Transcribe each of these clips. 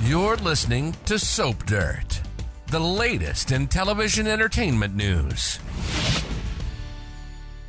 You're listening to Soap Dirt, the latest in television entertainment news.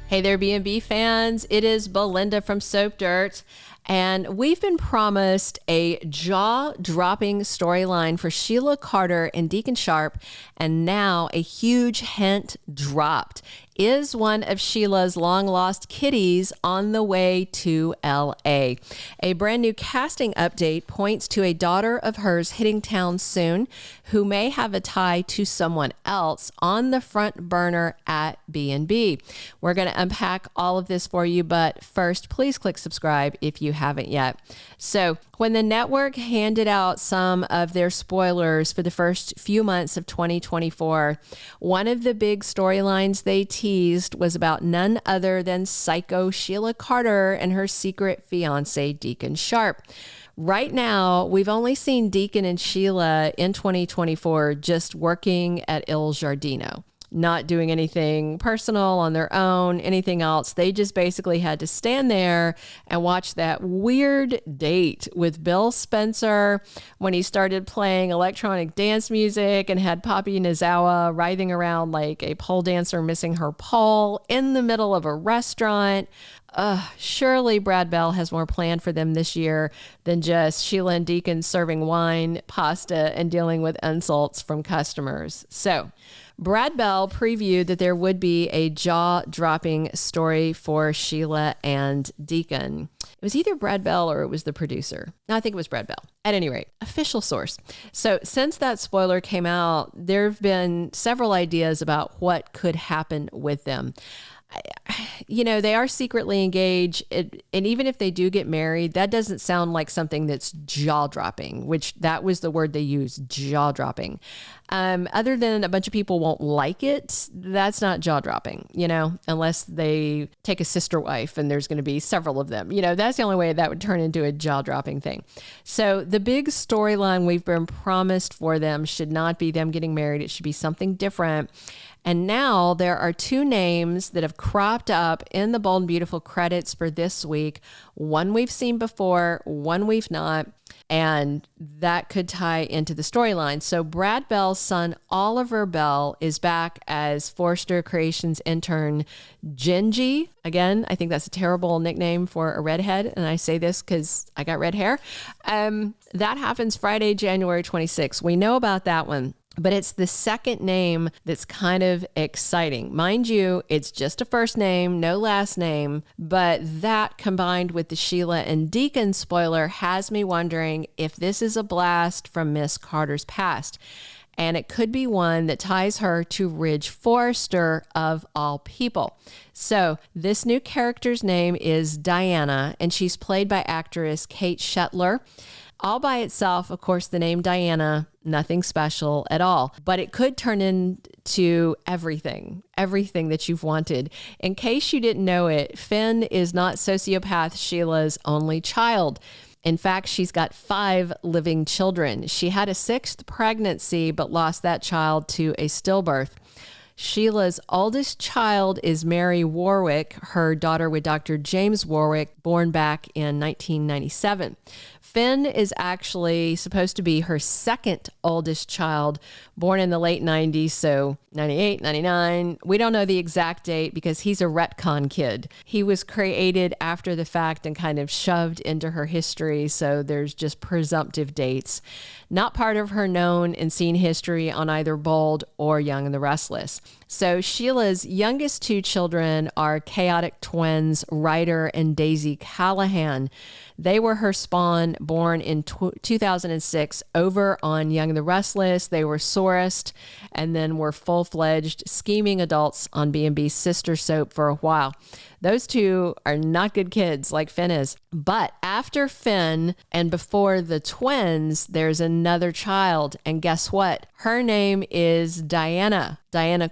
Hey there, B&B fans. It is Belinda from Soap Dirt, and we've been promised a jaw-dropping storyline for Sheila Carter and Deacon Sharpe, and now a huge hint dropped. Is one of Sheila's long-lost kitties on the way to L.A.? A brand new casting update points to a daughter of hers hitting town soon who may have a tie to someone else on the front burner at B&B. We're going to unpack all of this for you, but first, please click subscribe if you haven't yet. So, when the network handed out some of their spoilers for the first few months of 2024, one of the big storylines they teased was about none other than psycho Sheila Carter and her secret fiance, Deacon Sharpe. Right now, we've only seen Deacon and Sheila in 2024 just working at Il Giardino, not doing anything personal on their own, anything else. They just basically had to stand there and watch that weird date with Bill Spencer when he started playing electronic dance music and had Poppy Nizawa writhing around like a pole dancer missing her pole in the middle of a restaurant. Surely Brad Bell has more planned for them this year than just Sheila and Deacon serving wine, pasta, and dealing with insults from customers. So, Brad Bell previewed that there would be a jaw-dropping story for Sheila and Deacon. It was either Brad Bell or it was the producer. No, I think it was Brad Bell. At any rate, official source. So since that spoiler came out, there have been several ideas about what could happen with them. You know, they are secretly engaged, and even if they do get married, that doesn't sound like something that's jaw-dropping, which that was the word they used, jaw-dropping. Other than a bunch of people won't like it, that's not jaw-dropping, you know, unless they take a sister wife and there's going to be several of them. You know, that's the only way that would turn into a jaw-dropping thing. So the big storyline we've been promised for them should not be them getting married. It should be something different. And now there are two names that have cropped up in the Bold and Beautiful credits for this week. One we've seen before, one we've not, and that could tie into the storyline. So Brad Bell's son, Oliver Bell, is back as Forrester Creations intern Genji. Again, I think that's a terrible nickname for a redhead, and I say this because I got red hair. That happens Friday, January 26th. We know about that one. But it's the second name that's kind of exciting. Mind you, it's just a first name, no last name. But that combined with the Sheila and Deacon spoiler has me wondering if this is a blast from Miss Carter's past. And it could be one that ties her to Ridge Forrester of all people. So this new character's name is Diana, and she's played by actress Kate Shetler. All by itself, of course, the name Diana, nothing special at all, but it could turn into everything that you've wanted. In case you didn't know it, Finn is not sociopath Sheila's only child. In fact, she's got 5 living children. She had a 6th pregnancy, but lost that child to a stillbirth. Sheila's oldest child is Mary Warwick, her daughter with Dr. James Warwick, born back in 1997. Finn is actually supposed to be her second oldest child, born in the late 90s, so 98, 99. We don't know the exact date because he's a retcon kid. He was created after the fact and kind of shoved into her history, so there's just presumptive dates. Not part of her known and seen history on either Bold or Young and the Restless. So Sheila's youngest 2 children are chaotic twins, Ryder and Daisy Callahan. They were her spawn, born in 2006 over on Young and the Restless. They were sorest and then were full-fledged scheming adults on B&B's sister soap for a while. Those 2 are not good kids like Finn is. But after Finn and before the twins, there's another child. And guess what? Her name is Diana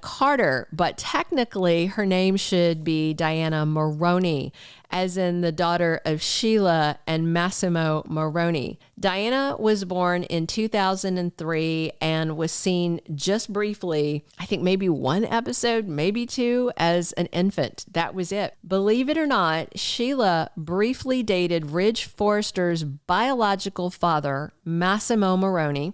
Carter, but technically her name should be Diana Marone, as in the daughter of Sheila and Massimo Marone. Diana was born in 2003 and was seen just briefly, I think maybe one episode, maybe two, as an infant. That was it. Believe it or not, Sheila briefly dated Ridge Forrester's biological father, Massimo Marone,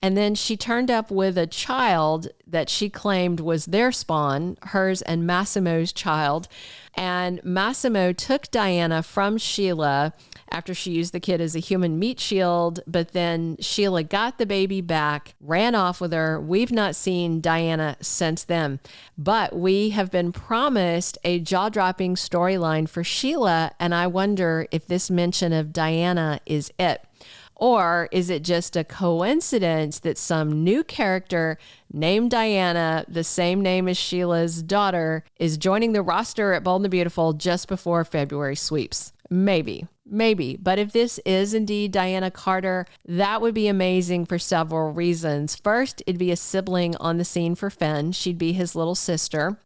and then she turned up with a child that she claimed was their spawn, hers and Massimo's child. And Massimo took Diana from Sheila after she used the kid as a human meat shield, but then Sheila got the baby back, ran off with her. We've not seen Diana since then, but we have been promised a jaw-dropping storyline for Sheila, and I wonder if this mention of Diana is it. Or is it just a coincidence that some new character named Diana, the same name as Sheila's daughter, is joining the roster at Bold and the Beautiful just before February sweeps? Maybe. But if this is indeed Diana Carter, that would be amazing for several reasons. First, it'd be a sibling on the scene for Finn. She'd be his little sister.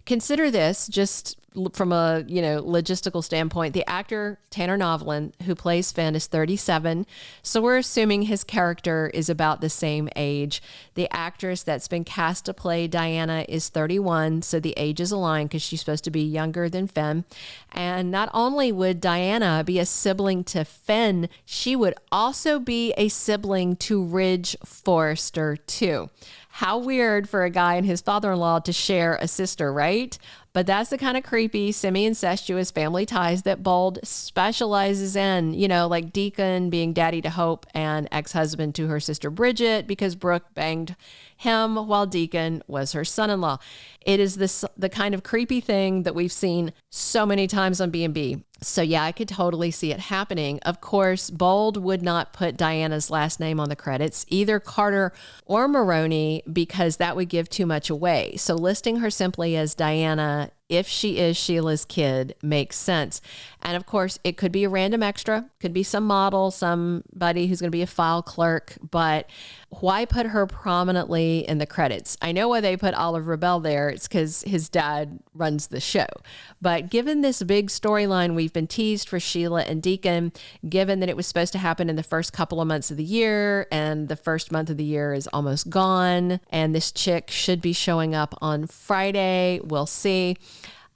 Consider this, just from a logistical standpoint, the actor Tanner Novlin, who plays Finn, is 37, so we're assuming his character is about the same age. The actress that's been cast to play Diana is 31, so the ages align because she's supposed to be younger than Finn. And not only would Diana be a sibling to Finn, she would also be a sibling to Ridge Forrester too. How weird for a guy and his father-in-law to share a sister, right? But that's the kind of creepy, semi-incestuous family ties that Bold specializes in, like Deacon being daddy to Hope and ex-husband to her sister Bridget because Brooke banged him while Deacon was her son-in-law. It is the kind of creepy thing that we've seen so many times on B&B. So yeah, I could totally see it happening. Of course, Bold would not put Diana's last name on the credits, either Carter or Marone, because that would give too much away. So listing her simply as Diana, if she is Sheila's kid, makes sense. And of course, it could be a random extra, could be some model, somebody who's going to be a file clerk, but why put her prominently in the credits? I know why they put Oliver Bell there. It's because his dad runs the show. But given this big storyline we've been teased for Sheila and Deacon, given that it was supposed to happen in the first couple of months of the year, and the first month of the year is almost gone, and this chick should be showing up on Friday, we'll see.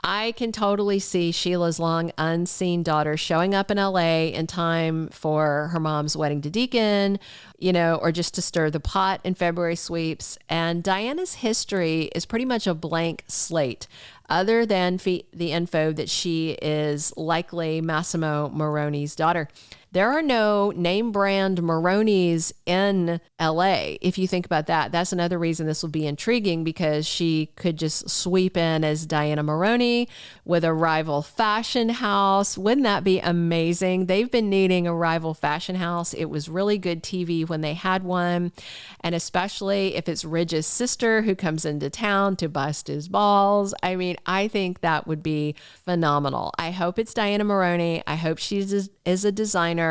I can totally see Sheila's long unseen daughter showing up in LA in time for her mom's wedding to Deacon, or just to stir the pot in February sweeps. And Diana's history is pretty much a blank slate, other than the info that she is likely Massimo Marone's daughter. There are no name brand Marones in LA. If you think about that, that's another reason this will be intriguing, because she could just sweep in as Diana Marone with a rival fashion house. Wouldn't that be amazing? They've been needing a rival fashion house. It was really good TV when they had one. And especially if it's Ridge's sister who comes into town to bust his balls. I mean, I think that would be phenomenal. I hope it's Diana Marone. I hope she is a designer.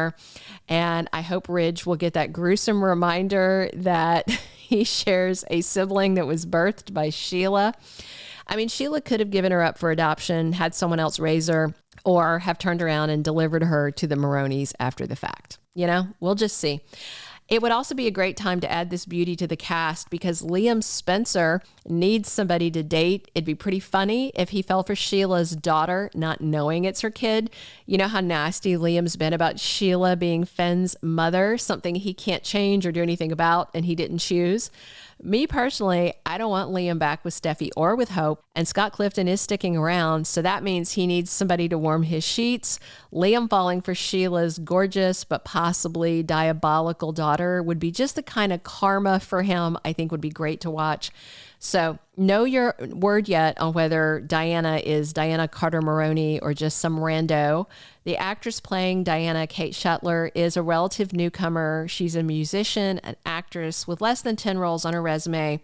And I hope Ridge will get that gruesome reminder that he shares a sibling that was birthed by Sheila. I mean, Sheila could have given her up for adoption, had someone else raise her, or have turned around and delivered her to the Marones after the fact. We'll just see. It would also be a great time to add this beauty to the cast because Liam Spencer needs somebody to date. It'd be pretty funny if he fell for Sheila's daughter, not knowing it's her kid. You know how nasty Liam's been about Sheila being Finn's mother, something he can't change or do anything about, and he didn't choose. Me personally, I don't want Liam back with Steffi or with Hope, and Scott Clifton is sticking around, so that means he needs somebody to warm his sheets. Liam falling for Sheila's gorgeous but possibly diabolical daughter would be just the kind of karma for him I think would be great to watch. So know your word yet on whether Diana is Diana Carter Marone or just some rando. The actress playing Diana, Kate Shetler, is a relative newcomer. She's a musician, an actress with less than 10 roles on her resume.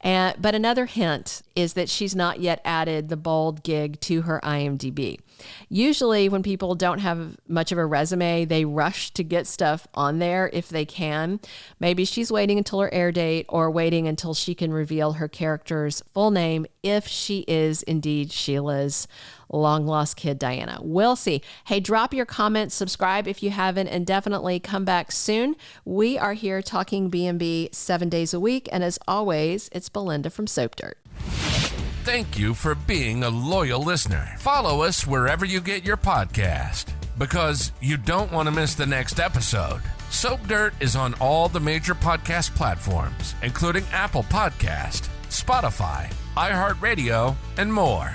But another hint is that she's not yet added the Bold gig to her IMDb. Usually when people don't have much of a resume, they rush to get stuff on there if they can. Maybe she's waiting until her air date or waiting until she can reveal her character's full name if she is indeed Sheila's long-lost kid, Diana. We'll see. Hey, drop your comments, subscribe if you haven't, and definitely come back soon. We are here talking B&B 7 days a week, and as always, it's Belinda from Soap Dirt. Thank you for being a loyal listener. Follow us wherever you get your podcast, because you don't want to miss the next episode. Soap Dirt is on all the major podcast platforms, including Apple Podcast, Spotify, iHeartRadio, and more.